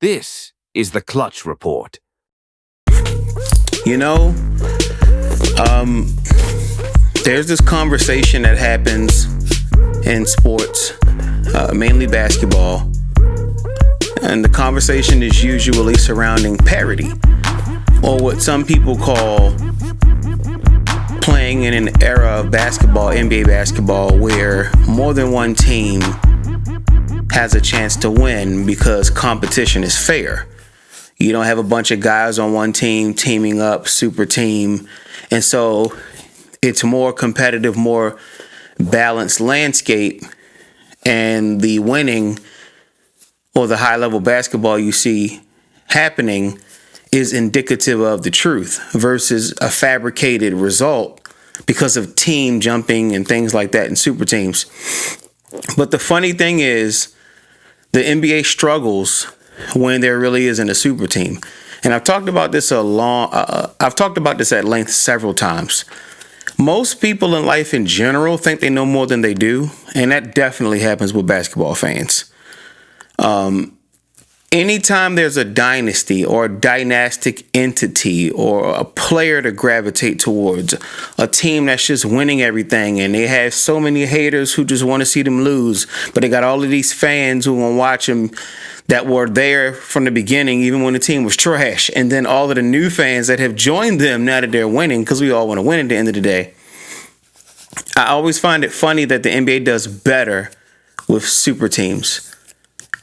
This is the Clutch Report. You know, there's this conversation that happens in sports, mainly basketball, and the conversation is usually surrounding parity, or what some people call playing in an era of basketball, NBA basketball, where more than one team has a chance to win because competition is fair. You don't have a bunch of guys on one team teaming up, super team. And so it's more competitive, more balanced landscape. And the winning or the high level basketball you see happening is indicative of the truth versus a fabricated result because of team jumping and things like that in super teams. But the funny thing is, the NBA struggles when there really isn't a super team. And I've talked about this at length several times. Most people in life in general think they know more than they do, and that definitely happens with basketball fans. Anytime there's a dynasty or a dynastic entity or a player to gravitate towards, a team that's just winning everything, and they have so many haters who just want to see them lose, but they got all of these fans who want to watch them that were there from the beginning, even when the team was trash, and then all of the new fans that have joined them now that they're winning, because we all want to win at the end of the day. I always find it funny that the NBA does better with super teams,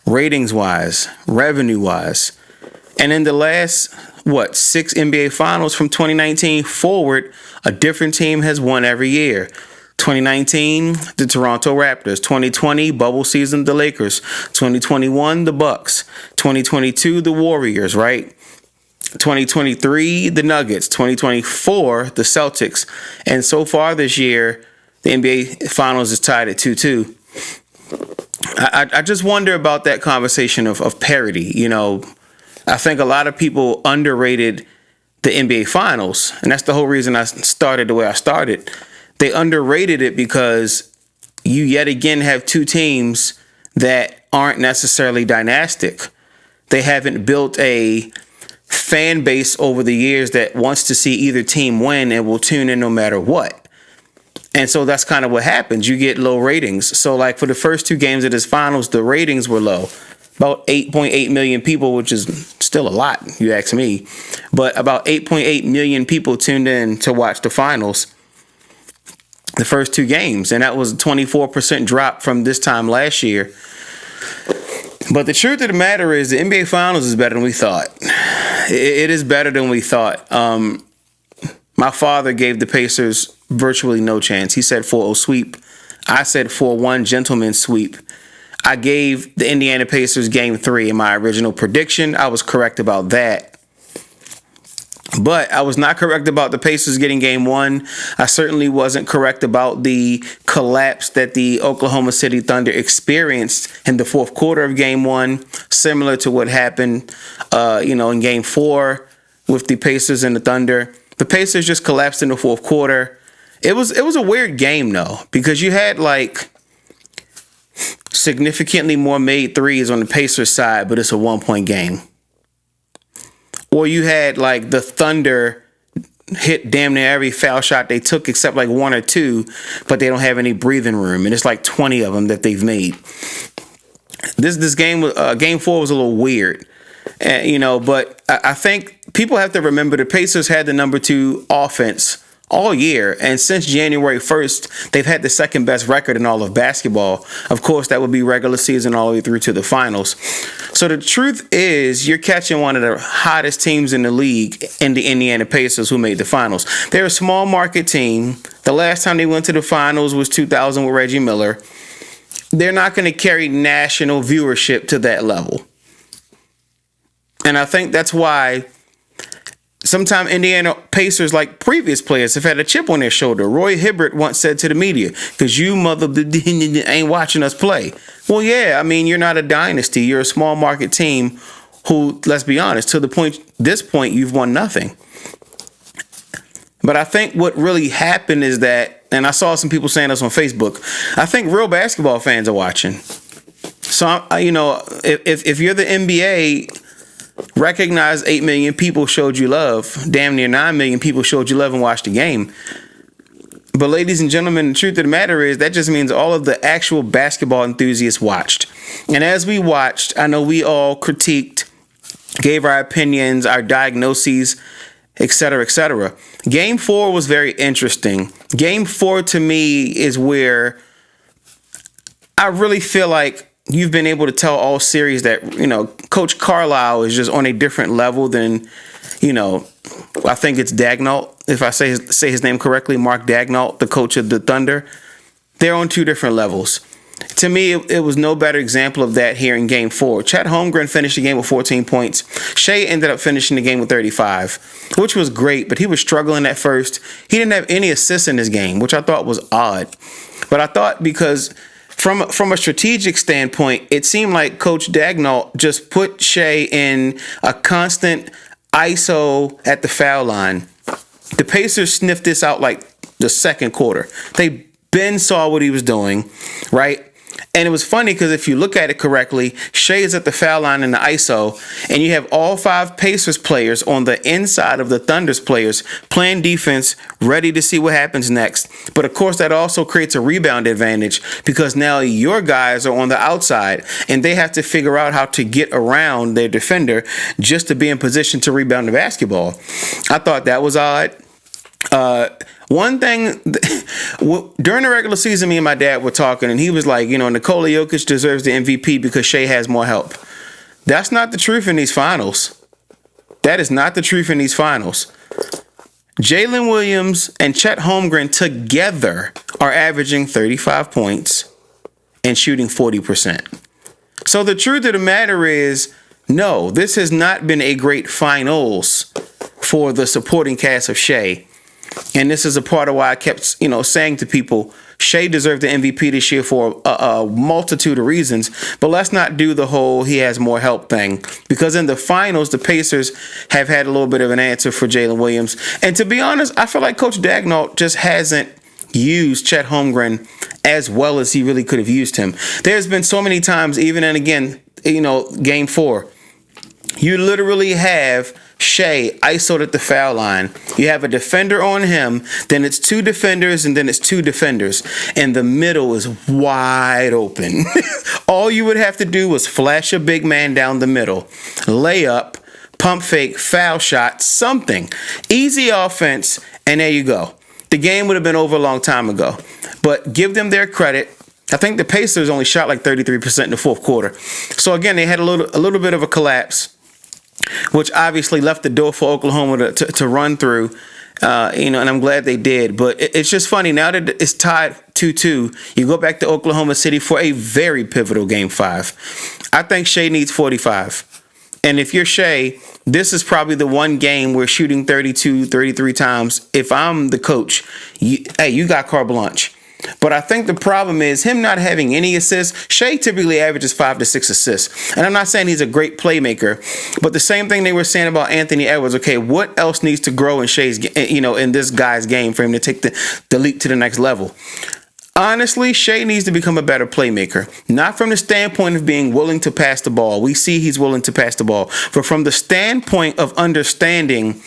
ratings-wise, revenue-wise. And in the last, 6 NBA finals from 2019 forward, a different team has won every year. 2019, the Toronto Raptors. 2020, bubble season, the Lakers. 2021, the Bucks. 2022, the Warriors, right? 2023, the Nuggets. 2024, the Celtics. And so far this year, the NBA Finals is tied at 2-2. I just wonder about that conversation of parity. You know, I think a lot of people underrated the NBA Finals, and that's the whole reason I started the way I started. They underrated it because you yet again have two teams that aren't necessarily dynastic. They haven't built a fan base over the years that wants to see either team win and will tune in no matter what. And so that's kind of what happens. You get low ratings. So like for the first 2 games of this finals, the ratings were low. About 8.8 million people, which is still a lot, you ask me. But about 8.8 million people tuned in to watch the finals, the first 2 games. And that was a 24% drop from this time last year. But the truth of the matter is the NBA Finals is better than we thought. It is better than we thought. My father gave the Pacers virtually no chance. He said 4-0 sweep. I said 4-1 gentleman sweep. I gave the Indiana Pacers game 3 in my original prediction. I was correct about that. But I was not correct about the Pacers getting game 1. I certainly wasn't correct about the collapse that the Oklahoma City Thunder experienced in the fourth quarter of game 1, similar to what happened, in game 4 with the Pacers and the Thunder. The Pacers just collapsed in the fourth quarter. It was a weird game, though, because you had, significantly more made threes on the Pacers side, but it's a 1-point game. Or you had, the Thunder hit damn near every foul shot they took except, 1 or 2, but they don't have any breathing room, and it's 20 of them that they've made. This game, game 4 was a little weird, but I think people have to remember the Pacers had the number 2 offense all year, and since January 1st, they've had the second best record in all of basketball. Of course, that would be regular season all the way through to the finals. So the truth is, you're catching one of the hottest teams in the league in the Indiana Pacers who made the finals. They're a small market team. The last time they went to the finals was 2000 with Reggie Miller. They're not going to carry national viewership to that level. And I think that's why sometimes Indiana Pacers, like previous players, have had a chip on their shoulder. Roy Hibbert once said to the media, because you mother ain't watching us play. Well, yeah, you're not a dynasty. You're a small market team who, let's be honest, to this point, you've won nothing. But I think what really happened is that, and I saw some people saying this on Facebook, I think real basketball fans are watching. So, if you're the NBA, Recognize 8 million people showed you love. Damn near 9 million people showed you love and watched the game. But ladies and gentlemen, the truth of the matter is that just means all of the actual basketball enthusiasts watched. And as we watched, I know we all critiqued, gave our opinions, our diagnoses, etc., etc. Game 4 was very interesting. Game 4 to me is where I really feel like you've been able to tell all series that, Coach Carlisle is just on a different level than, I think it's Daigneault, if I say his name correctly, Mark Daigneault, the coach of the Thunder. They're on two different levels. To me, it was no better example of that here in Game 4. Chet Holmgren finished the game with 14 points. Shai ended up finishing the game with 35, which was great, but he was struggling at first. He didn't have any assists in this game, which I thought was odd. But I thought because from a strategic standpoint, it seemed like Coach Daigneault just put Shai in a constant ISO at the foul line. The Pacers sniffed this out like the second quarter. They saw what he was doing, right? And it was funny because if you look at it correctly, Shai is at the foul line in the ISO, and you have all 5 Pacers players on the inside of the Thunder's players playing defense, ready to see what happens next. But of course, that also creates a rebound advantage because now your guys are on the outside, and they have to figure out how to get around their defender just to be in position to rebound the basketball. I thought that was odd. One thing, during the regular season, me and my dad were talking, and he was like, Nikola Jokic deserves the MVP because Shai has more help. That's not the truth in these finals. That is not the truth in these finals. Jalen Williams and Chet Holmgren together are averaging 35 points and shooting 40%. So the truth of the matter is, no, this has not been a great finals for the supporting cast of Shai. And this is a part of why I kept, saying to people, Shai deserved the MVP this year for a multitude of reasons. But let's not do the whole he has more help thing. Because in the finals, the Pacers have had a little bit of an answer for Jalen Williams. And to be honest, I feel like Coach Daigneault just hasn't used Chet Holmgren as well as he really could have used him. There's been so many times, even and again, Game 4, you literally have Shai ISO'd at the foul line. You have a defender on him, then it's 2 defenders, and then it's 2 defenders. And the middle is wide open. All you would have to do was flash a big man down the middle. Layup, pump fake, foul shot, something. Easy offense, and there you go. The game would have been over a long time ago. But give them their credit. I think the Pacers only shot like 33% in the fourth quarter. So again, they had a little bit of a collapse, which obviously left the door for Oklahoma to run through, and I'm glad they did. But it's just funny, now that it's tied 2-2, you go back to Oklahoma City for a very pivotal Game 5. I think Shai needs 45. And if you're Shai, this is probably the one game where shooting 32, 33 times, if I'm the coach, you got carte blanche. But I think the problem is him not having any assists. Shai typically averages 5 to 6 assists. And I'm not saying he's a great playmaker, but the same thing they were saying about Anthony Edwards. Okay, what else needs to grow in Shai's, in this guy's game for him to take the leap to the next level? Honestly, Shai needs to become a better playmaker. Not from the standpoint of being willing to pass the ball. We see he's willing to pass the ball. But from the standpoint of understanding,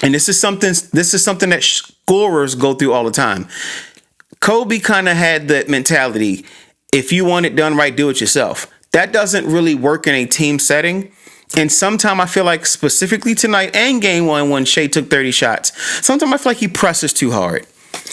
and this is something that scorers go through all the time. Kobe kind of had that mentality, if you want it done right, do it yourself. That doesn't really work in a team setting. And sometimes I feel like specifically tonight and Game 1 when Shai took 30 shots, sometimes I feel like he presses too hard.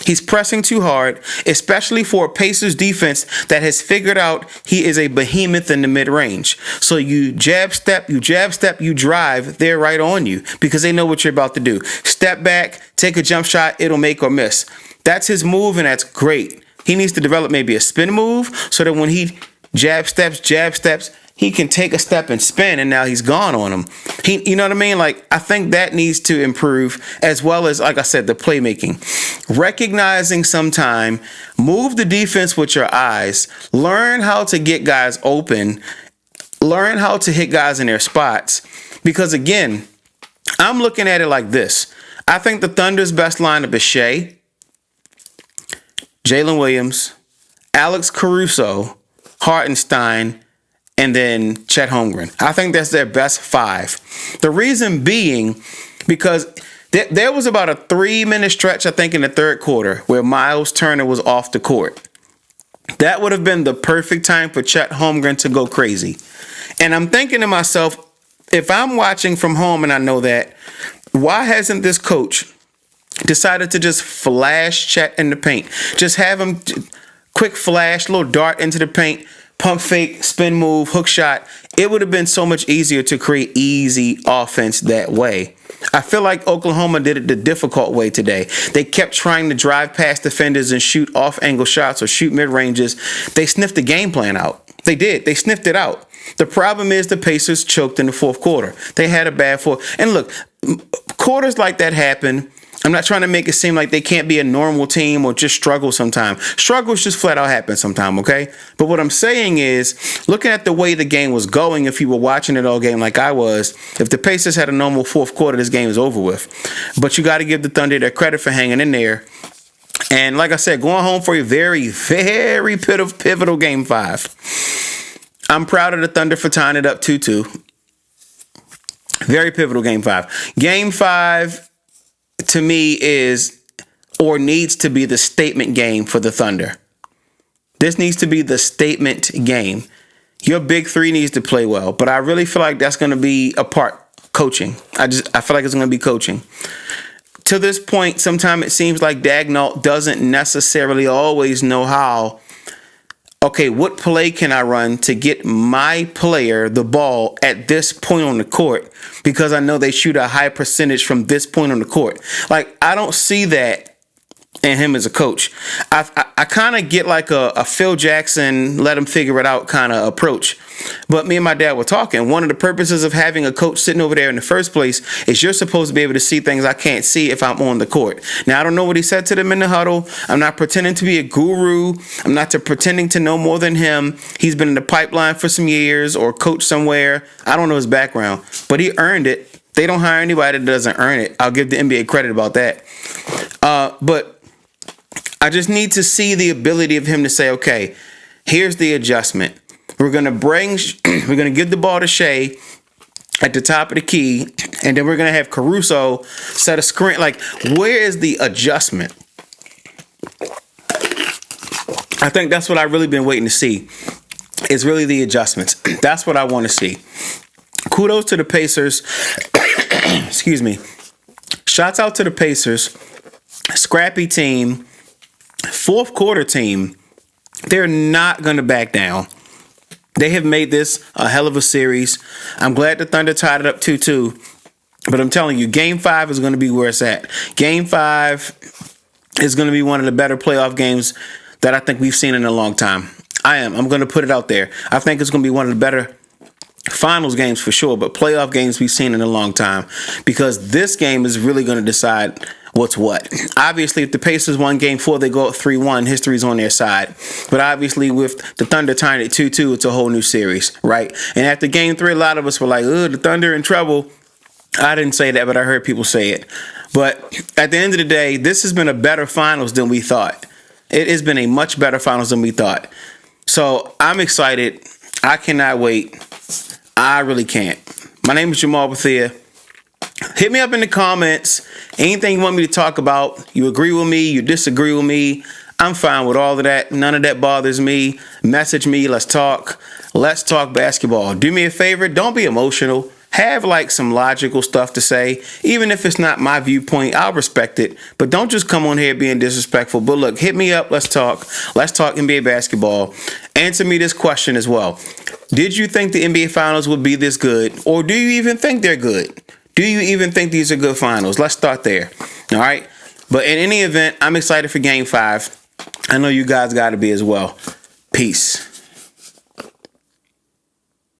He's pressing too hard, especially for a Pacers defense that has figured out he is a behemoth in the mid-range. So you jab, step, you drive, they're right on you because they know what you're about to do. Step back, take a jump shot, it'll make or miss. That's his move, and that's great. He needs to develop maybe a spin move so that when he jab steps, he can take a step and spin, and now he's gone on him. You know what I mean? Like, I think that needs to improve, as well as, like I said, the playmaking. Recognizing sometime, move the defense with your eyes. Learn how to get guys open. Learn how to hit guys in their spots. Because, again, I'm looking at it like this. I think the Thunder's best lineup is Shai, Jalen Williams, Alex Caruso, Hartenstein, and then Chet Holmgren. I think that's their best 5. The reason being because there was about a 3-minute stretch, I think, in the third quarter where Miles Turner was off the court. That would have been the perfect time for Chet Holmgren to go crazy. And I'm thinking to myself, if I'm watching from home and I know that, why hasn't this coach decided to just flash Chet in the paint? Just have him quick flash, little dart into the paint, pump fake, spin move, hook shot. It would have been so much easier to create easy offense that way. I feel like Oklahoma did it the difficult way today. They kept trying to drive past defenders and shoot off-angle shots or shoot mid-ranges. They sniffed the game plan out. They did. They sniffed it out. The problem is the Pacers choked in the fourth quarter. They had a bad fourth. And look, quarters like that happen. I'm not trying to make it seem like they can't be a normal team or just struggle sometime. Struggles just flat out happen sometime, okay? But what I'm saying is, looking at the way the game was going, if you were watching it all game like I was, if the Pacers had a normal fourth quarter, this game is over with. But you got to give the Thunder their credit for hanging in there. And like I said, going home for a very, very pivotal Game 5. I'm proud of the Thunder for tying it up 2-2. Very pivotal Game 5. Game 5... to me is or needs to be the statement game for the Thunder. This needs to be the statement game. Your big 3 needs to play well, but I really feel like that's going to be a part coaching. I feel like it's going to be coaching. To this point, sometimes it seems like Dagnall doesn't necessarily always know how. Okay, what play can I run to get my player the ball at this point on the court? Because I know they shoot a high percentage from this point on the court. Like, I don't see that in him as a coach. I kind of get like a Phil Jackson, let him figure it out kind of approach. But me and my dad were talking. One of the purposes of having a coach sitting over there in the first place is you're supposed to be able to see things I can't see if I'm on the court. Now, I don't know what he said to them in the huddle. I'm not pretending to be a guru. I'm not pretending to know more than him. He's been in the pipeline for some years or coached somewhere. I don't know his background, but he earned it. They don't hire anybody that doesn't earn it. I'll give the NBA credit about that. But I just need to see the ability of him to say, okay, here's the adjustment. We're going to give the ball to Shai at the top of the key, and then we're going to have Caruso set a screen. Like, where is the adjustment? I think that's what I've really been waiting to see, is really the adjustments. That's what I want to see. Kudos to the Pacers. Excuse me. Shouts out to the Pacers. Scrappy team. Fourth quarter team. They're not going to back down. They have made this a hell of a series. I'm glad the Thunder tied it up 2-2. But I'm telling you, Game 5 is going to be where it's at. Game 5 is going to be one of the better playoff games that I think we've seen in a long time. I'm going to put it out there. I think it's going to be one of the better finals games for sure, but playoff games we've seen in a long time, because this game is really going to decide what's what. Obviously, if the Pacers won Game 4, they go up 3-1. History's on their side. But obviously, with the Thunder tying it 2-2, it's a whole new series, right? And after Game 3, a lot of us were like, "Oh, the Thunder in trouble." I didn't say that, but I heard people say it. But at the end of the day, this has been a better finals than we thought. It has been a much better finals than we thought. So I'm excited. I cannot wait. I really can't. My name is Jamaal Bethea. Hit me up in the comments. Anything you want me to talk about. You agree with me, you disagree with me. I'm fine with all of that. None of that bothers me. Message me. Let's talk. Let's talk basketball. Do me a favor. Don't be emotional. Have like some logical stuff to say. Even if it's not my viewpoint, I'll respect it. But don't just come on here being disrespectful. But look, hit me up. Let's talk. Let's talk NBA basketball. Answer me this question as well. Did you think the NBA Finals would be this good? Or do you even think they're good? Do you even think these are good finals? Let's start there. All right. But in any event, I'm excited for Game 5. I know you guys got to be as well. Peace.